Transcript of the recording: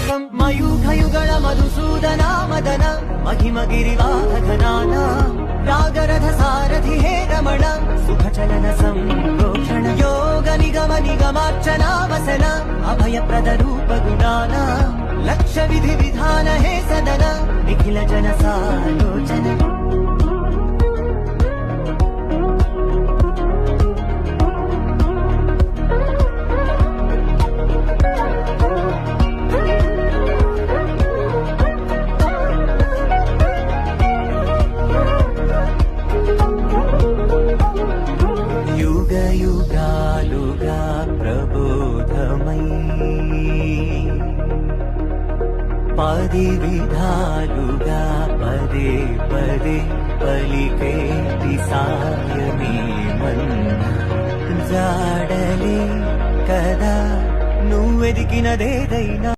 తారకం మయూఖయుగళ మధుసూదన మదన మహిమగిరివాహఘనాన రాగరథ సారథి హే రమణ సుఖచలన సంప్రోక్షణ యోగ నిగమ నిగమార్చనా వసన అభయప్రద రూప గుణాన లక్ష్య విధి విధాన హే సదన నిఖిల జన సాలోచన యుగాలుగా ప్రబోధమై పది విధాలుగా పదే పదే పలికేటి సాయమే మన్నా జాడలే కదా నువ్వెదికినదేదైనా